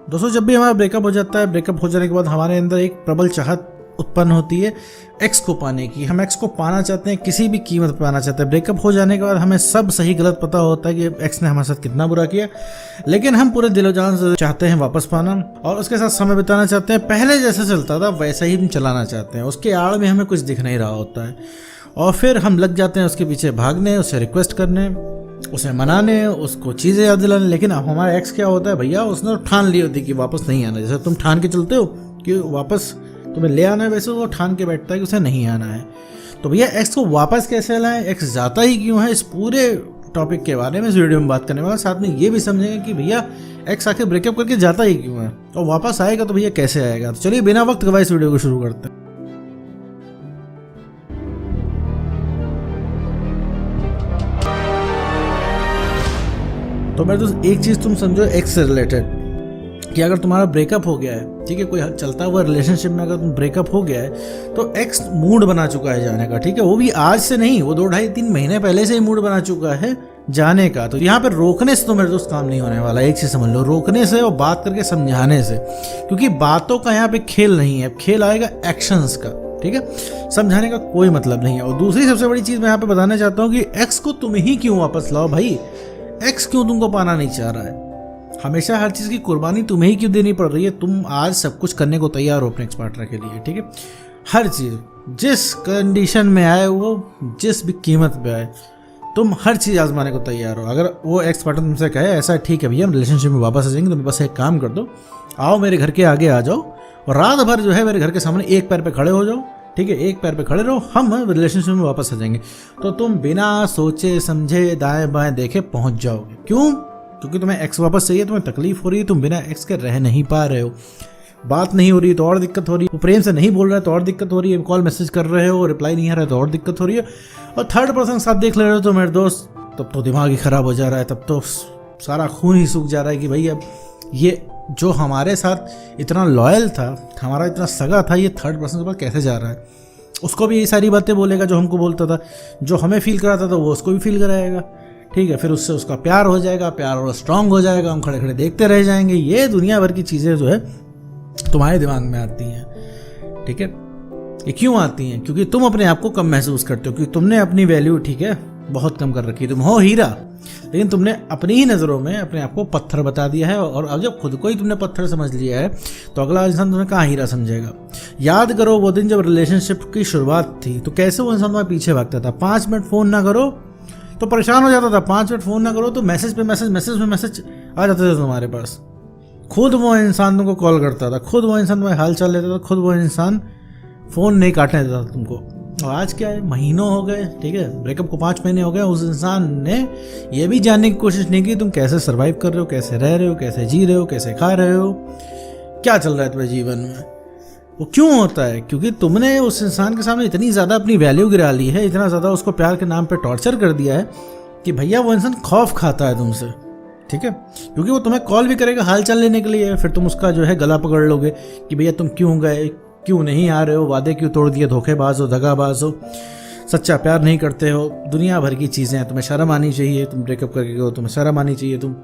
दोस्तों जब भी हमारा ब्रेकअप हो जाता है, ब्रेकअप हो जाने के बाद हमारे अंदर एक प्रबल चाहत उत्पन्न होती है एक्स को पाने की। हम एक्स को पाना चाहते हैं, किसी भी कीमत पर पाना चाहते हैं। ब्रेकअप हो जाने के बाद हमें सब सही गलत पता होता है कि एक्स ने हमारे साथ कितना बुरा किया, लेकिन हम पूरे दिलो जान से चाहते हैं वापस पाना और उसके साथ समय बिताना चाहते हैं। पहले जैसे चलता था वैसा ही हम चलाना चाहते हैं। उसके आड़ में हमें कुछ दिख नहीं रहा होता है और फिर हम लग जाते हैं उसके पीछे भागने, उससे रिक्वेस्ट करने, उसे मनाने, उसको चीज़ें याद दिलाने। लेकिन अब हमारा एक्स क्या होता है भैया, उसने तो ठान ली होती कि वापस नहीं आना। जैसे तुम ठान के चलते हो कि वापस तुम्हें ले आना है, वैसे वो ठान के बैठता है कि उसे नहीं आना है। तो भैया एक्स को वापस कैसे लाएं, एक्स जाता ही क्यों है, इस पूरे टॉपिक के बारे में इस वीडियो में बात करने वाला। साथ में ये भी समझेंगे कि भैया एक्स आखिर ब्रेकअप करके जाता ही क्यों है और वापस आएगा तो भैया कैसे आएगा। तो चलिए बिना वक्त गवाए इस वीडियो को शुरू करते हैं। तो मेरे दोस्त एक चीज़ तुम समझो एक्स से रिलेटेड कि अगर तुम्हारा ब्रेकअप हो गया है, ठीक है, कोई चलता हुआ रिलेशनशिप में अगर तुम ब्रेकअप हो गया है तो एक्स मूड बना चुका है जाने का, ठीक है। वो भी आज से नहीं, वो 2-2.5-3 महीने पहले से ही मूड बना चुका है जाने का। तो यहाँ पर रोकने से तो मेरे दोस्त काम नहीं होने वाला। एक चीज़ समझ लो, रोकने से और बात करके समझाने से, क्योंकि बातों का यहाँ पे खेल नहीं है, खेल आएगा एक्शंस का, ठीक है। समझाने का कोई मतलब नहीं है। और दूसरी सबसे बड़ी चीज़ मैं यहाँ पे बताना चाहता हूँ कि एक्स को तुम ही क्यों वापस लाओ भाई। एक्स क्यों तुमको पाना नहीं चाह रहा है? हमेशा हर चीज़ की कुर्बानी तुम्हें ही क्यों देनी पड़ रही है? तुम आज सब कुछ करने को तैयार हो अपने एक्स पार्टनर के लिए, ठीक है। हर चीज़ जिस कंडीशन में आए, वो जिस भी कीमत पे आए, तुम हर चीज़ आजमाने को तैयार हो। अगर वो एक्स पार्टनर तुमसे कहे ऐसा ठीक है भैया हम रिलेशनशिप में वापस आ जाएंगे, तुम बस एक काम कर दो, आओ मेरे घर के आगे आ जाओ और रात भर जो है मेरे घर के सामने एक पैर पे खड़े हो जाओ, ठीक है, एक पैर पे खड़े रहो, हम रिलेशनशिप में वापस आ जाएंगे। तो तुम बिना सोचे समझे दाएं बाएं देखे पहुंच जाओगे। क्यों? क्योंकि तुम्हें एक्स वापस चाहिए, तुम्हें तकलीफ हो रही है, तुम बिना एक्स के रह नहीं पा रहे हो, बात नहीं हो रही है तो और दिक्कत हो रही है, वो प्रेम से नहीं बोल रहा है तो और दिक्कत हो रही है, कॉल मैसेज कर रहे हो रिप्लाई नहीं आ रहा है तो और दिक्कत हो रही है, और थर्ड पर्सन साथ देख ले रहे हो तो मेरे दोस्त तब तो दिमाग ही खराब हो जा रहा है, तब तो सारा खून ही सूख जा रहा है कि भाई अब ये जो हमारे साथ इतना लॉयल था, हमारा इतना सगा था, ये थर्ड पर्सन के पास कैसे जा रहा है। उसको भी यही सारी बातें बोलेगा जो हमको बोलता था, जो हमें फील कराता था वो उसको भी फील कराएगा, ठीक है। फिर उससे उसका प्यार हो जाएगा, प्यार और स्ट्रांग हो जाएगा, हम खड़े खड़े देखते रह जाएंगे। ये दुनिया भर की चीज़ें जो है तुम्हारे दिमाग में आती हैं, ठीक है। ये क्यों आती हैं? क्योंकि तुम अपने आप को कम महसूस करते हो, क्योंकि तुमने अपनी वैल्यू, ठीक है, बहुत कम कर रखी है। तुम हो हीरा, लेकिन तुमने अपनी ही नज़रों में अपने आप को पत्थर बता दिया है। और अब जब खुद को ही तुमने पत्थर समझ लिया है तो अगला इंसान तुम्हें कहाँ हीरा समझेगा। याद करो वो दिन जब रिलेशनशिप की शुरुआत थी तो कैसे वो इंसान तुम्हारे पीछे भागता था। 5 मिनट फ़ोन ना करो तो परेशान हो जाता था, 5 मिनट फ़ोन ना करो तो मैसेज पे मैसेज आ जाते थे तुम्हारे पास। खुद वो इंसान तुमको कॉल करता था, खुद वो इंसान तुम्हारे हाल चाल लेता था, खुद वो इंसान फ़ोन नहीं काटने देता था तुमको। और आज क्या है, महीनों हो गए, ठीक है, ब्रेकअप को 5 महीने हो गए, उस इंसान ने ये भी जानने की कोशिश नहीं की तुम कैसे सर्वाइव कर रहे हो, कैसे रह रहे हो, कैसे जी रहे हो, कैसे खा रहे हो, क्या चल रहा है तुम्हारे जीवन में। वो क्यों होता है? क्योंकि तुमने उस इंसान के सामने इतनी ज़्यादा अपनी वैल्यू गिरा ली है, इतना ज़्यादा उसको प्यार के नाम पे टॉर्चर कर दिया है कि भैया वो इंसान खौफ खाता है तुमसे, ठीक है। क्योंकि वो तुम्हें कॉल भी करेगा हाल चाल लेने के लिए, फिर तुम उसका जो है गला पकड़ लोगे कि भैया तुम क्यों गए, क्यों नहीं आ रहे हो, वादे क्यों तोड़ दिए, धोखेबाज हो, दगाबाज हो, सच्चा प्यार नहीं करते हो, दुनिया भर की चीज़ें हैं। तुम्हें शर्म आनी चाहिए, तुम ब्रेकअप करके गए हो, तुम्हें शर्म आनी चाहिए, तुम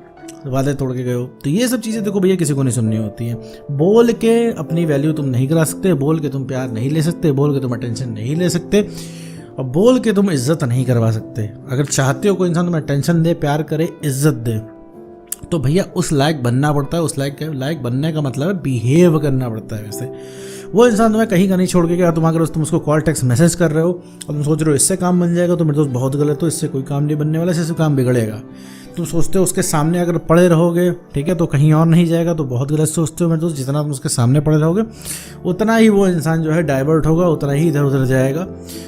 वादे तोड़ के गए हो। तो ये सब चीज़ें देखो भैया किसी को नहीं सुननी होती हैं। बोल के अपनी वैल्यू तुम नहीं करा सकते, बोल के तुम प्यार नहीं ले सकते, बोल के तुम अटेंशन नहीं ले सकते, और बोल के तुम इज्जत नहीं करवा सकते। अगर चाहते हो कोई इंसान तुम्हें अटेंशन दे, प्यार करे, इज्जत दे, तो भैया उस लायक बनना पड़ता है। उस लायक बनने का मतलब है बिहेव करना पड़ता है। वैसे वो इंसान तुम्हें कहीं का नहीं छोड़ के गया, तुम अगर तुम उसको कॉल टेक्स्ट मैसेज कर रहे हो और तुम सोच रहे हो इससे काम बन जाएगा, तो मेरे दोस्त बहुत गलत हो, इससे कोई काम नहीं बनने वाला, इससे काम बिगड़ेगा। तुम सोचते हो उसके सामने अगर पड़े रहोगे, ठीक है, तो कहीं और नहीं जाएगा, तो बहुत गलत सोचते हो मेरे दोस्त। जितना तुम उसके सामने पड़े रहोगे उतना ही वो इंसान जो है डाइवर्ट होगा, उतना ही इधर उधर जाएगा,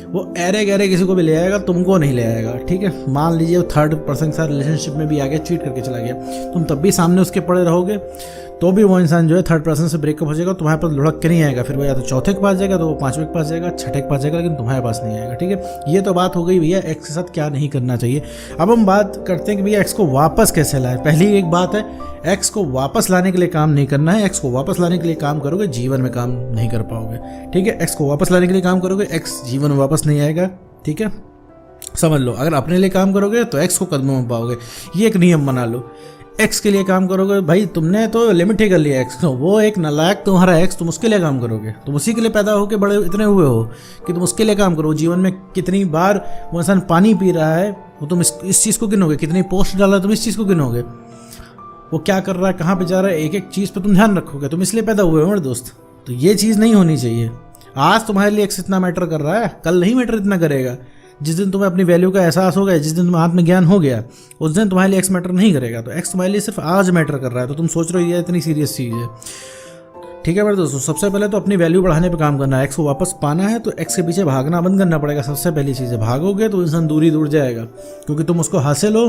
वो ऐरे गहरे किसी को भी ले आएगा, तुमको नहीं ले आएगा, ठीक है। मान लीजिए वो थर्ड पर्सन के साथ रिलेशनशिप में भी आगे चीट करके चला गया, तुम तब भी सामने उसके पड़े रहोगे, तो भी वो इंसान जो है थर्ड पर्सन से ब्रेकअप हो जाएगा, तुम्हारे पास लुढ़क के नहीं आएगा। फिर वो या तो चौथे के पास जाएगा, तो वो 5वें के पास जाएगा, 6ठे के पास जाएगा, लेकिन तुम्हारे पास नहीं आएगा, ठीक है। ये तो बात हो गई भैया एक्स के साथ क्या नहीं करना चाहिए। अब हम बात करते हैं कि भैया एक्स को वापस कैसे लाए। पहली एक बात है, एक्स को वापस लाने के लिए काम नहीं करना है। एक्स को वापस लाने के लिए काम करोगे, जीवन में काम नहीं कर पाओगे, ठीक है। एक्स को वापस लाने के लिए काम करोगे, एक्स जीवन में वापस नहीं आएगा, ठीक है। समझ लो, अगर अपने लिए काम करोगे तो एक्स को कदमों में पाओगे। ये एक नियम बना लो, एक्स के लिए काम करोगे, भाई तुमने तो लिमिट ही कर लिया एक्स को, वो एक नालायक तुम्हारा एक्स, तुम उसके लिए काम करोगे, तुम उसी के लिए पैदा होके बड़े इतने हुए हो कि तुम उसके लिए काम करो। जीवन में कितनी बार वो इंसान पानी पी रहा है, वो तुम इस चीज़ को गिनोगे, कितनी पोस्ट डाला तुम इस चीज़ को गिनोगे, वो क्या कर रहा है, कहाँ पे जा रहा है, एक एक चीज़ पे तुम ध्यान रखोगे, तुम इसलिए पैदा हुए हो मेरे दोस्त। तो ये चीज़ नहीं होनी चाहिए। आज तुम्हारे लिए एक्स इतना मैटर कर रहा है, कल नहीं मैटर इतना करेगा। जिस दिन तुम्हें अपनी वैल्यू का एहसास हो गया, जिस दिन तुम्हें आत्मज्ञान हो गया, उस दिन तुम्हारे लिए एक्स मैटर नहीं करेगा। तो एक्स तुम्हारे लिए सिर्फ आज मैटर कर रहा है, तो तुम सोच रहे हो ये इतनी सीरियस चीज़ है। ठीक है मेरे दोस्तों, सबसे पहले तो अपनी वैल्यू बढ़ाने पे काम करना है। एक्स को वापस पाना है तो एक्स के पीछे भागना बंद करना पड़ेगा। सबसे पहली चीज़ है, भागोगे तो इंसान दूर जाएगा, क्योंकि तुम उसको हासिल हो,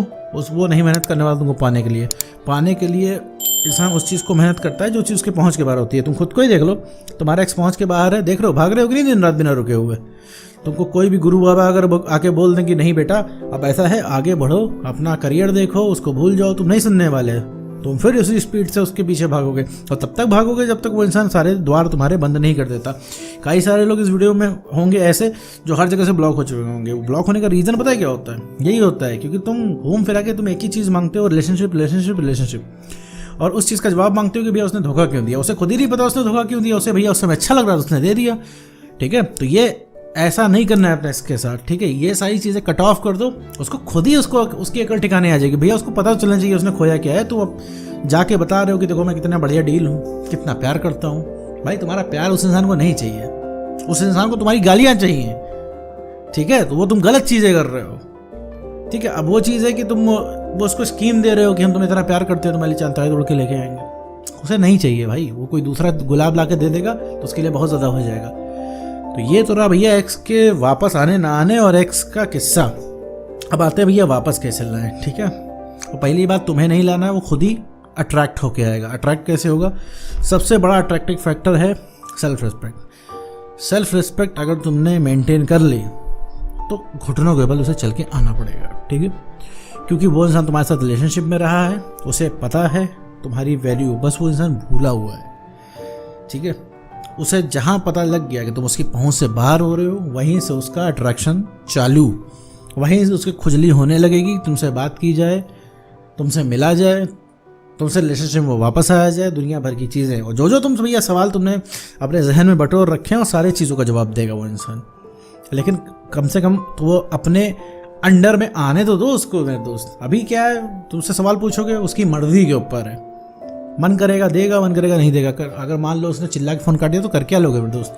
वो नहीं मेहनत करने वाला तुमको पाने के लिए। पाने के लिए इंसान उस चीज़ को मेहनत करता है जो चीज़ उसके पहुँच के बाहर होती है। तुम खुद को ही देख लो, तुम्हारा एक्स पहुँच के बाहर है, देख रहे हो, भाग रहे हो कि नहीं दिन रात बिना रुके हुए। तुमको कोई भी गुरु बाबा अगर आके बोल दें कि नहीं बेटा अब ऐसा है, आगे बढ़ो, अपना करियर देखो, उसको भूल जाओ, तुम नहीं सुनने वाले, तुम फिर उसी स्पीड से उसके पीछे भागोगे और तब तक भागोगे जब तक वो इंसान सारे द्वार तुम्हारे बंद नहीं कर देता। कई सारे लोग इस वीडियो में होंगे ऐसे जो हर जगह से ब्लॉक हो चुके होंगे। वो ब्लॉक होने का रीज़न पता है क्या होता है? यही होता है क्योंकि तुम घूम फिरा के तुम एक ही चीज़ मांगते हो, रिलेशनशिप, और उस चीज़ का जवाब मांगते हो कि भैया उसने धोखा क्यों दिया। उसे खुद ही नहीं पता उसने धोखा क्यों दिया, उसे भैया उस समय अच्छा लग रहा था उसने दे दिया। ठीक है, तो ये ऐसा नहीं करना है अपने एक्स के साथ। ठीक है, ये सारी चीज़ें कट ऑफ कर दो, उसको खुद ही उसकी अकल ठिकाने आ जाएगी। भैया उसको पता चलना चाहिए उसने खोया क्या है। तो अब जाके बता रहे हो कि देखो मैं कितना बढ़िया डील हूँ, कितना प्यार करता हूँ। भाई तुम्हारा प्यार उस इंसान को नहीं चाहिए, उस इंसान को तुम्हारी गालियाँ चाहिए। ठीक है, तो वो तुम गलत चीज़ें कर रहे हो। ठीक है, अब वो चीज़ है कि तुम वो उसको स्कीम दे रहे हो कि हम तुम्हें इतना प्यार करते हो, तुम्हारे लिए चांद तोड़ के लेके आएंगे। उसे नहीं चाहिए भाई, वो कोई दूसरा गुलाब ला के दे देगा तो उसके लिए बहुत ज़्यादा हो जाएगा। तो ये तो रहा भैया एक्स के वापस आने ना आने और एक्स का किस्सा। अब आते हैं भैया वापस कैसे लाएं। ठीक है, तो पहली बात तुम्हें नहीं लाना है, वो खुद ही अट्रैक्ट होके आएगा। अट्रैक्ट कैसे होगा? सबसे बड़ा अट्रैक्टिव फैक्टर है सेल्फ रिस्पेक्ट। सेल्फ रिस्पेक्ट अगर तुमने मेंटेन कर ली तो घुटनों के बल उसे चल के आना पड़ेगा। ठीक है, क्योंकि वो इंसान तुम्हारे साथ रिलेशनशिप में रहा है, उसे पता है तुम्हारी वैल्यू, बस वो इंसान भूला हुआ है। ठीक है, उसे जहाँ पता लग गया कि तुम उसकी पहुँच से बाहर हो रहे हो, वहीं से उसका अट्रैक्शन चालू, वहीं से उसकी खुजली होने लगेगी। तुमसे बात की जाए, तुमसे मिला जाए, तुमसे रिलेशनशिप में वापस आया जाए, दुनिया भर की चीज़ें, और जो तुम भैया सवाल तुमने अपने जहन में बटोर रखे हैं, और सारे चीज़ों का जवाब देगा वो इंसान। लेकिन कम से कम तो वो अपने अंडर में आने तो दो उसको मेरे दोस्त। अभी क्या है, तुमसे सवाल पूछोगे उसकी मर्जी के ऊपर है, मन करेगा देगा, मन करेगा नहीं देगा। अगर मान लो उसने चिल्ला के फ़ोन काट दिया तो कर क्या लोगे मेरे दोस्त?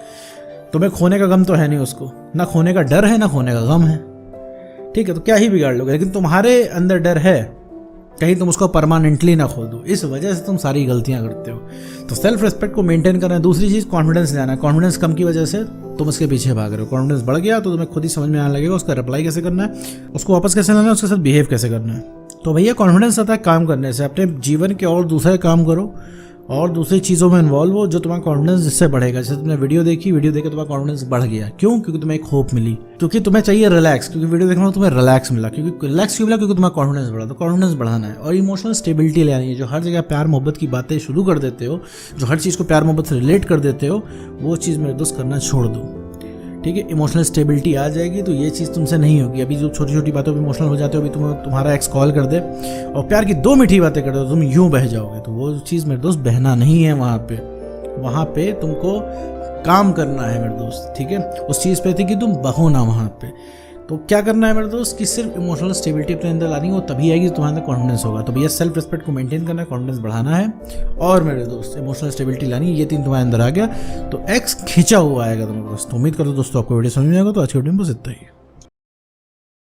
तुम्हें खोने का गम तो है नहीं, उसको ना खोने का डर है ना खोने का गम है। ठीक है, तो क्या ही बिगाड़ लोगे, लेकिन तुम्हारे अंदर डर है कहीं तुम उसको परमानेंटली ना खो दो, इस वजह से तुम सारी गलतियां करते हो। तो सेल्फ रिस्पेक्ट को मेंटेन करना है। दूसरी चीज़ कॉन्फिडेंस लाना है। कॉन्फिडेंस कम की वजह से तुम उसके पीछे भाग रहे हो। कॉन्फिडेंस बढ़ गया तो तुम्हें खुद ही समझ में आने लगेगा उसका रिप्लाई कैसे करना है, उसको वापस कैसे लाना है, उसके साथ बिहेव कैसे करना है। तो भैया कॉन्फिडेंस आता है काम करने से। अपने जीवन के और दूसरे काम करो और दूसरी चीज़ों में इन्वॉल्व हो, जो तुम्हारा कॉन्फिडेंस जिससे बढ़ेगा। जैसे तुमने वीडियो देखी, वीडियो देख के तुम्हारा कॉन्फिडेंस बढ़ गया। क्यों? क्योंकि तुम्हें एक होप मिली, क्योंकि तुम्हें चाहिए रिलैक्स, क्योंकि वीडियो देखने में तुम्हें रिलैक्स मिला। क्योंकि रिलैक्स क्यों मिला? क्योंकि तुम्हारा कॉन्फिडेंस बढ़ा। तो कॉन्फिडेंस बढ़ाना है और इमोशनल स्टेबिलिटी लानी है। जो हर जगह प्यार मोहब्बत की बातें शुरू कर देते हो, जो हर चीज़ को प्यार मोहब्बत से रिलेट कर देते हो, वो चीज़ मेरे दोस्त करना छोड़ दो। ठीक है, इमोशनल स्टेबिलिटी आ जाएगी तो ये चीज़ तुमसे नहीं होगी। अभी जो छोटी छोटी बातों पर इमोशनल हो जाते हो, अभी तुम्हारा एक्स कॉल कर दे और प्यार की 2 मीठी बातें कर दो, तुम यूं बह जाओगे। तो वो चीज़ मेरे दोस्त बहना नहीं है। वहाँ पे तुमको काम करना है मेरे दोस्त। ठीक है, उस चीज़ पे थी कि तुम बहो ना वहाँ पे। तो क्या करना है मेरे दोस्त कि सिर्फ इमोशनल स्टेबिलिटी अपने अंदर लानी है, वो तभी आएगी तुम्हारे अंदर कॉन्फिडेंस होगा। तो भैया सेल्फ रिस्पेक्ट को मेंटेन करना है, कॉन्फिडेंस बढ़ाना है और मेरे दोस्त इमोशनल स्टेबिलिटी लानी है। ये 3 तुम्हारे अंदर आ गया तो एक्स खींचा हुआ आएगा तुम्हारे दोस्त। उम्मीद करो दोस्तों आपको वीडियो समझ में आएगा। तो आज के वीडियो में बस इतना ही।